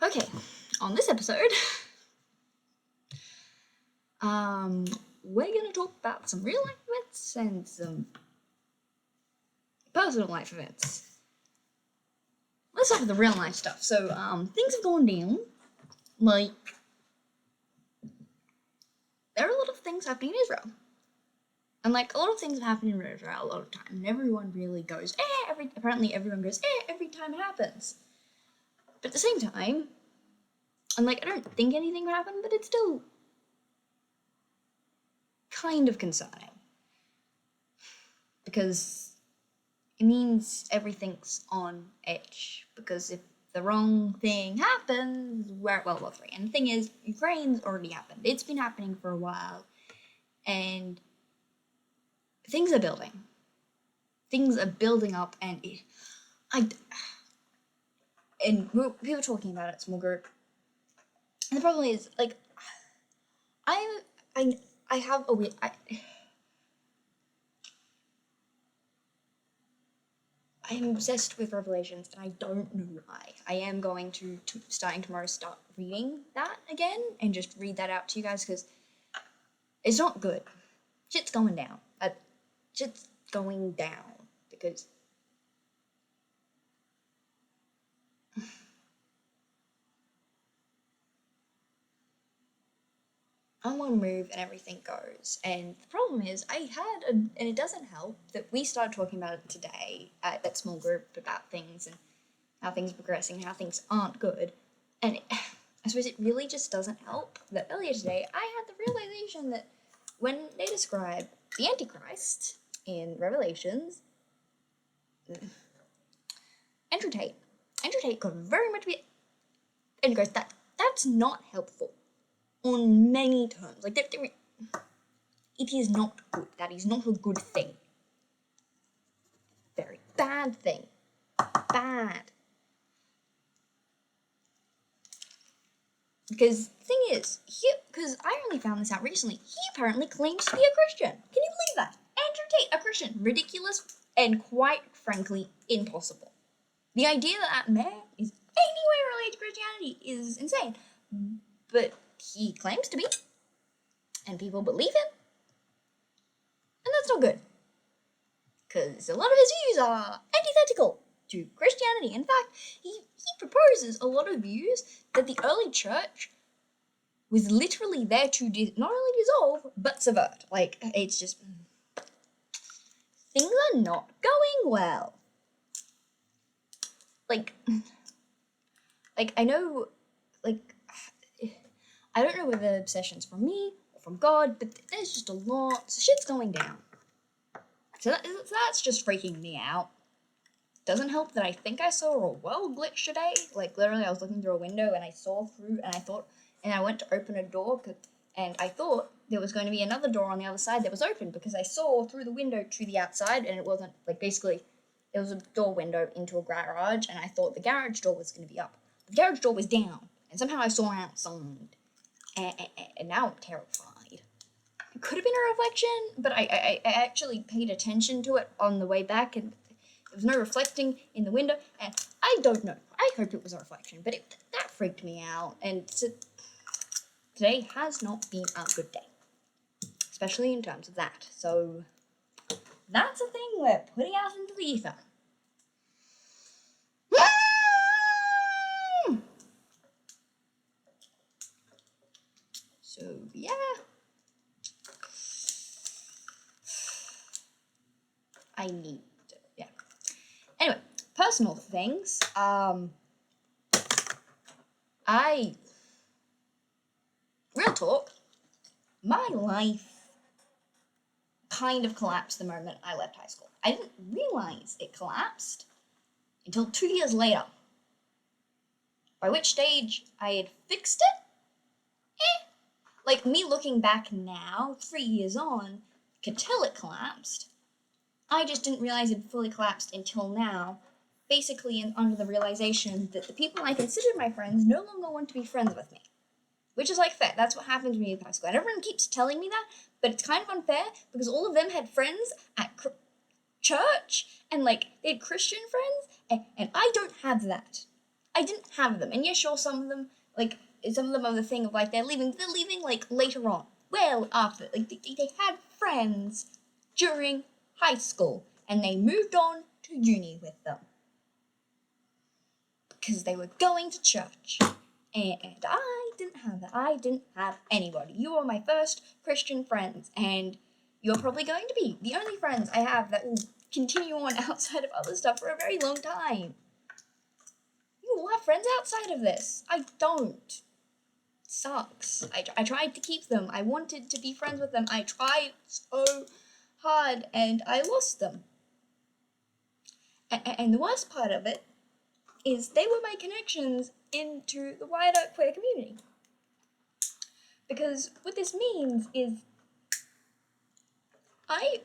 Okay, on this episode, we're gonna talk about some real life events and some personal life events. Let's start with the real life stuff. So, things have gone down. Like, there are a lot of things happening in Israel. And, like, a lot of things have happened in Israel a lot of time. And everyone really goes, apparently everyone goes, every time it happens. But at the same time, and, like, I don't think anything would happen, but it's still kind of concerning. Because it means everything's on edge. Because if the wrong thing happens, World War III. And the thing is, Ukraine's already happened. It's been happening for a while. And things are building. Things are building up, and we were talking about it, small group. And the problem is, like, I have a weird. I'm obsessed with Revelations, and I don't know why. I am going to starting tomorrow start reading that again and just read that out to you guys because it's not good. Shit's going down. Shit's going down because on one move and everything goes. And the problem is, and it doesn't help that we started talking about it today at that small group about things and how things are progressing, how things aren't good. And I suppose it really just doesn't help that earlier today I had the realization that when they describe the Antichrist in Revelations, Andrew Tate could very much be, and goes, that's not helpful on many terms. Like, it is not good. That is not a good thing. Very bad thing. Bad. Because the thing is, because I only found this out recently, he apparently claims to be a Christian. Can you believe that? Andrew Tate, a Christian. Ridiculous and quite frankly impossible. The idea that man is any way related to Christianity is insane. But he claims to be, and people believe him, and that's not good. Because a lot of his views are antithetical to Christianity. In fact, he proposes a lot of views that the early church was literally there to not only dissolve, but subvert. Like, it's just, things are not going well. Like, I know, like, I don't know whether the obsession's from me or from God, but there's just a lot, shit's going down. So that's just freaking me out. Doesn't help that I think I saw a world glitch today. Like, literally, I was looking through a window and I saw through, and I went to open a door, and I thought there was going to be another door on the other side that was open because I saw through the window to the outside, and it wasn't, like, basically, it was a door window into a garage, and I thought the garage door was going to be up. The garage door was down, and somehow I saw outside, and now I'm terrified. It could have been a reflection, but I actually paid attention to it on the way back, and there was no reflecting in the window, and I don't know. I hope it was a reflection, but that freaked me out, and today has not been a good day, especially in terms of that. So that's a thing we're putting out into the ether. So yeah. Anyway, personal things. Real talk, my life kind of collapsed the moment I left high school. I didn't realize it collapsed until 2 years later. By which stage I had fixed it? Like, me looking back now, 3 years on, could tell it collapsed. I just didn't realize it fully collapsed until now, basically under the realization that the people I considered my friends no longer want to be friends with me. Which is, like, fair. That's what happened to me in high school. And everyone keeps telling me that, but it's kind of unfair because all of them had friends at church and, like, they had Christian friends, and I don't have that. I didn't have them. And yeah, sure, some of them are the thing of like they're leaving like later on, well after, like they had friends during high school and they moved on to uni with them because they were going to church. And I didn't have that. I didn't have anybody. You are my first Christian friends, and you're probably going to be the only friends I have that will continue on outside of other stuff for a very long time. You will have friends outside of this. I don't. Sucks. I tried to keep them. I wanted to be friends with them. I tried so hard, and I lost them. And the worst part of it is they were my connections into the wider queer community. Because what this means is I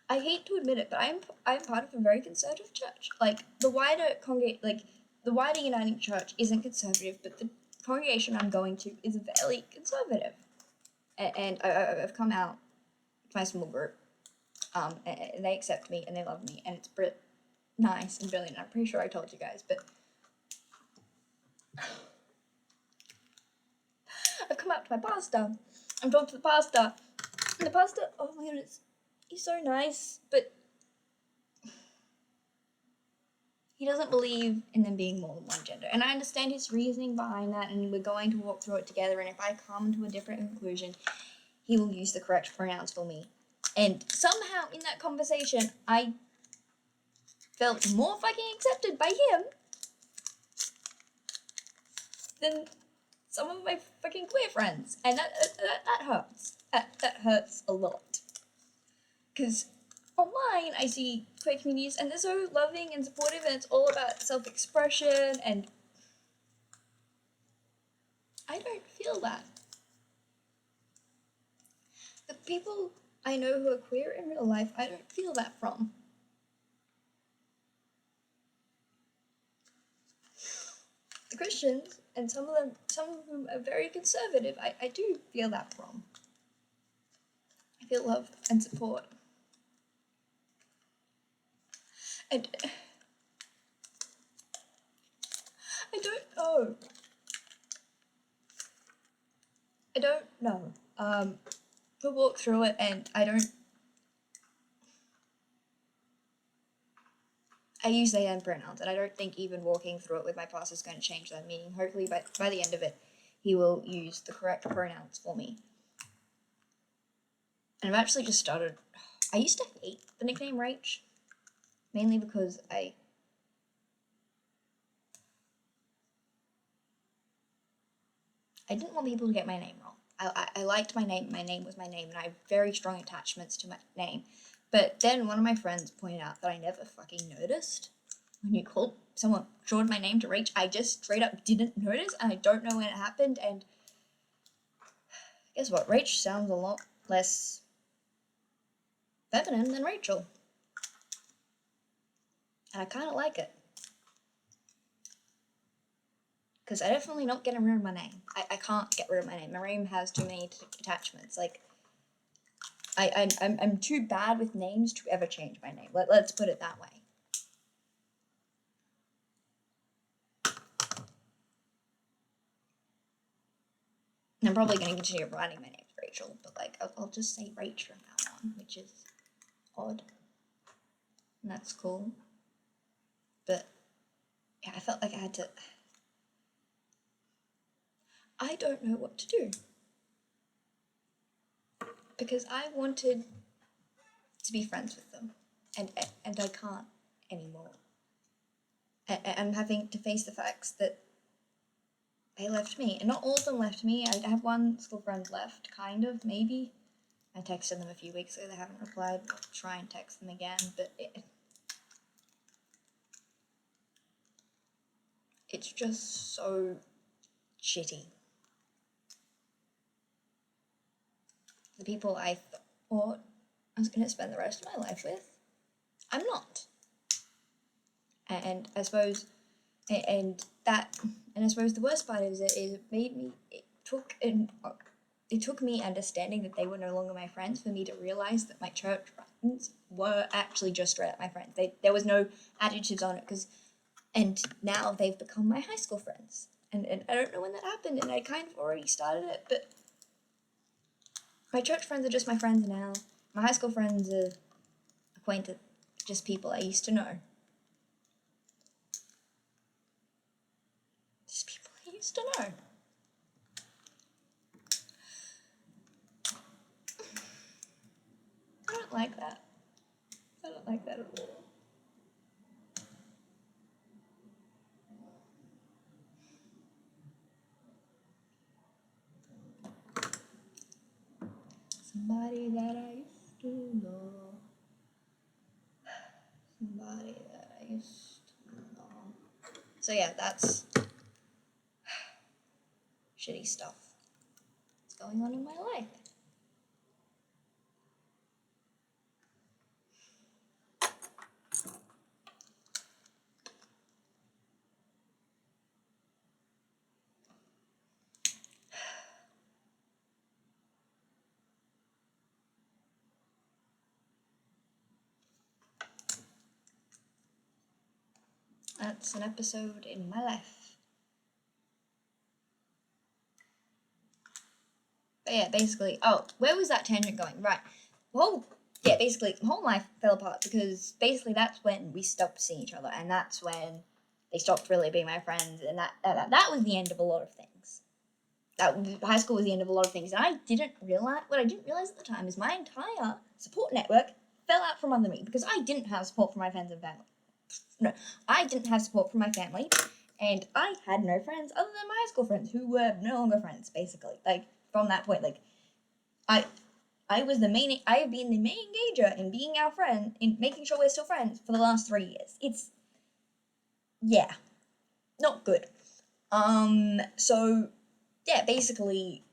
hate to admit it, but I'm part of a very conservative church. Like the wider Uniting Church isn't conservative, but the congregation I'm going to is fairly conservative. And I've come out to my small group, and they accept me and they love me, and it's nice and brilliant. I'm pretty sure I told you guys, but I've come out to my pastor. I'm talking to the pastor, and the pastor, oh my goodness, he's so nice, but he doesn't believe in them being more than one gender. And I understand his reasoning behind that, and we're going to walk through it together, and if I come to a different conclusion, he will use the correct pronouns for me. And somehow in that conversation, I felt more fucking accepted by him than some of my fucking queer friends. And that hurts. That hurts a lot. Because online, I see queer communities, and they're so loving and supportive, and it's all about self-expression, and I don't feel that. The people I know who are queer in real life, I don't feel that from. The Christians, and some of them are very conservative, I do feel that from. I feel love and support. And I don't know. We'll walk through it, and I use they them pronouns, and I don't think even walking through it with my pastor is going to change that meaning. Hopefully by the end of it, he will use the correct pronouns for me. And I've actually just started, I used to hate the nickname Rach, mainly because I didn't want people to get my name wrong. I liked my name was my name, and I have very strong attachments to my name. But then one of my friends pointed out that I never fucking noticed. When you called someone shortened my name to Rach, I just straight up didn't notice, and I don't know when it happened, and guess what? Rach sounds a lot less feminine than Rachel. And I kind of like it. Because I definitely not getting rid of my name. I can't get rid of my name. My name has too many attachments. Like, I'm too bad with names to ever change my name. Let's put it that way. And I'm probably going to continue writing my name as Rachel, but like, I'll just say Rach from now on, which is odd. And that's cool. But, yeah, I felt like I had to... I don't know what to do. Because I wanted to be friends with them. And I can't anymore. I'm having to face the facts that they left me. And not all of them left me. I have one school friend left, kind of, maybe. I texted them a few weeks ago. They haven't replied. I'll try and text them again. But it's just so shitty. The people I thought I was going to spend the rest of my life with, I'm not. And I suppose, I suppose the worst part is it took me understanding that they were no longer my friends for me to realize that my church friends were actually just straight up my friends. There was no adjectives on it, because And now they've become my high school friends. And I don't know when that happened, and I kind of already started it, but my church friends are just my friends now. My high school friends are acquainted, just people I used to know. Just people I used to know. I don't like that. I don't like that at all. Somebody that I used to know. Somebody that I used to know. So yeah, that's shitty stuff that's going on in my life. That's an episode in my life. But yeah, basically, where was that tangent going? Right. Basically, my whole life fell apart because basically that's when we stopped seeing each other, and that's when they stopped really being my friends, and that was the end of a lot of things. High school was the end of a lot of things, and what I didn't realize at the time is my entire support network fell out from under me because I didn't have support from my friends and family. No, I didn't have support from my family, and I had no friends other than my high school friends who were no longer friends, basically. Like, from that point, like, I have been the main engager in being our friend, in making sure we're still friends for the last 3 years. It's, yeah, not good. So, yeah, basically,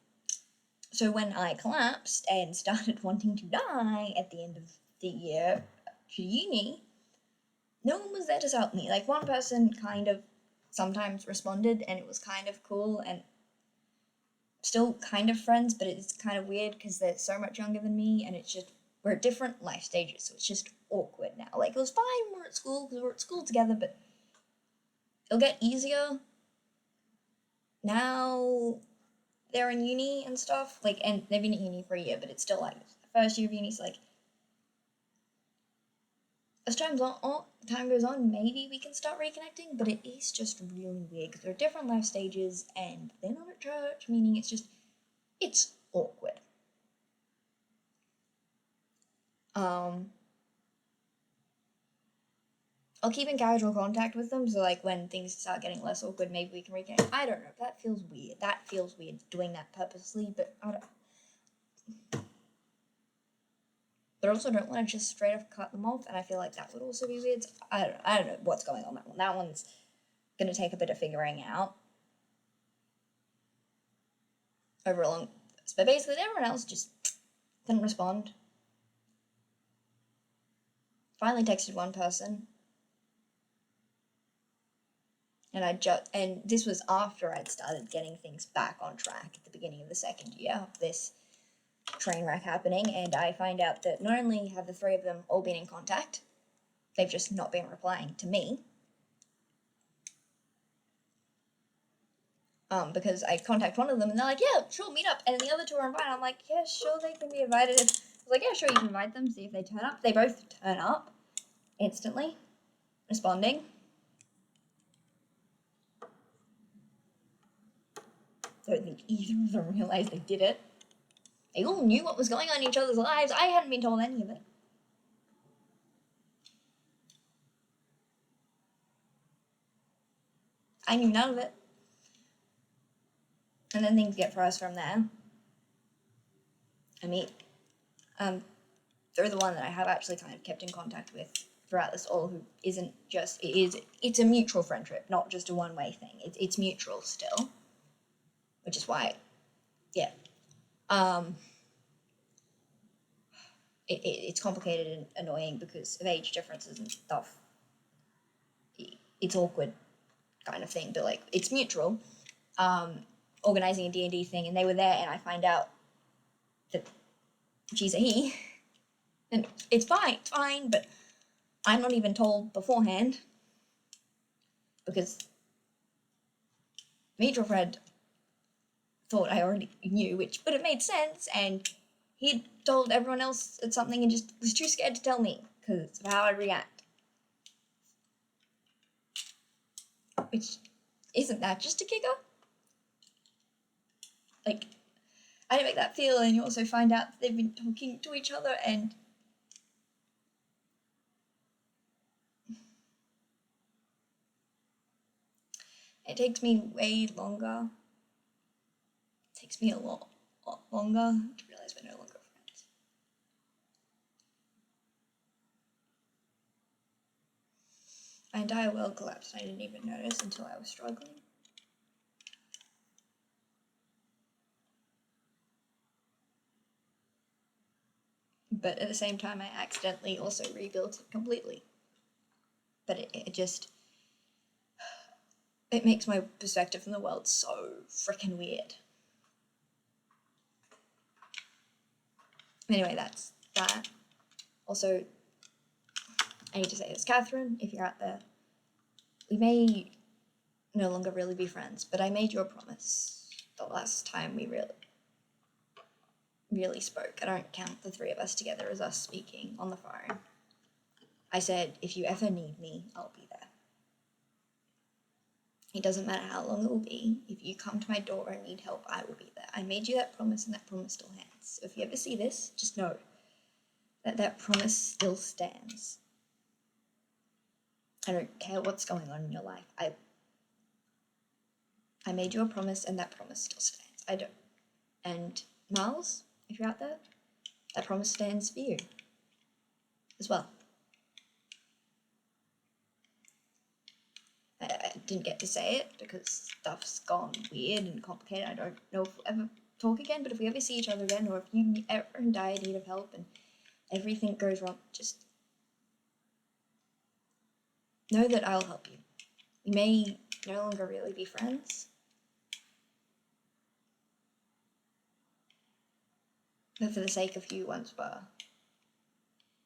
so when I collapsed and started wanting to die at the end of the year to uni, no one was there to help me. Like, one person kind of sometimes responded, and it was kind of cool, and still kind of friends, but it's kind of weird because they're so much younger than me, and it's just, we're at different life stages, so it's just awkward now. Like, it was fine when we were at school, because we were at school together, but it'll get easier now they're in uni and stuff, like, and they've been at uni for a year, but it's still, like, the first year of uni, so, like, as time goes on, maybe we can start reconnecting, but it is just really weird, because they're at different life stages, and they're not at church, meaning it's awkward. I'll keep in casual contact with them, so, like, when things start getting less awkward, maybe we can reconnect. I don't know, that feels weird. That feels weird, doing that purposely, but I don't... But I also don't want to just straight up cut them off, and I feel like that would also be weird. I don't know what's going on that one. That one's going to take a bit of figuring out over a long... But basically, everyone else just didn't respond. Finally texted one person. And this was after I'd started getting things back on track at the beginning of the second year of this train wreck happening, and I find out that not only have the 3 of them all been in contact, they've just not been replying to me. Because I contact one of them and they're like, yeah, sure, meet up, and the other 2 are invited. I'm like, yeah, sure, they can be invited. I was like, yeah, sure, you can invite them, see if they turn up. They both turn up instantly, responding. I don't think either of them realized they did it. They all knew what was going on in each other's lives. I hadn't been told any of it. I knew none of it. And then things get worse from there. I mean, they're the one that I have actually kind of kept in contact with throughout this all, who isn't just, it's a mutual friendship, not just a one-way thing. It's mutual still, which is why, yeah. It's complicated and annoying because of age differences and stuff. It's awkward kind of thing, but, like, it's mutual. Organizing a D&D thing, and they were there, and I find out that she's a he, and it's fine, but I'm not even told beforehand. because mutual friend thought I already knew, which would have made sense, and he told everyone else it's something and just was too scared to tell me because of how I'd react. Which, isn't that just a kicker? Like, I didn't make that feel, and you also find out that they've been talking to each other, and it takes me way longer. It takes me a lot longer to realize we're no longer friends. My entire world collapsed, and I didn't even notice until I was struggling. But at the same time, I accidentally also rebuilt it completely. But it makes my perspective from the world so freaking weird. Anyway, that's that. Also, I need to say this, Catherine, if you're out there, we may no longer really be friends, but I made you a promise the last time we really spoke. I don't count the three of us together as us speaking on the phone. I said, if you ever need me, I'll be there. It doesn't matter how long it will be. If you come to my door and need help, I will be there. I made you that promise, and that promise still stands. So if you ever see this, just know that that promise still stands. I don't care what's going on in your life. I made you a promise, and that promise still stands. I don't. And Miles, if you're out there, that promise stands for you as well. I didn't get to say it because stuff's gone weird and complicated. I don't know if we'll ever talk again, but if we ever see each other again, or if you ever in dire need of help and everything goes wrong, just know that I'll help you. We may no longer really be friends, but for the sake of who you once were,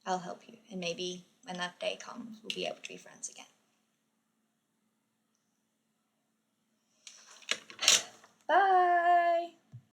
I'll help you. And maybe when that day comes, we'll be able to be friends again. Bye!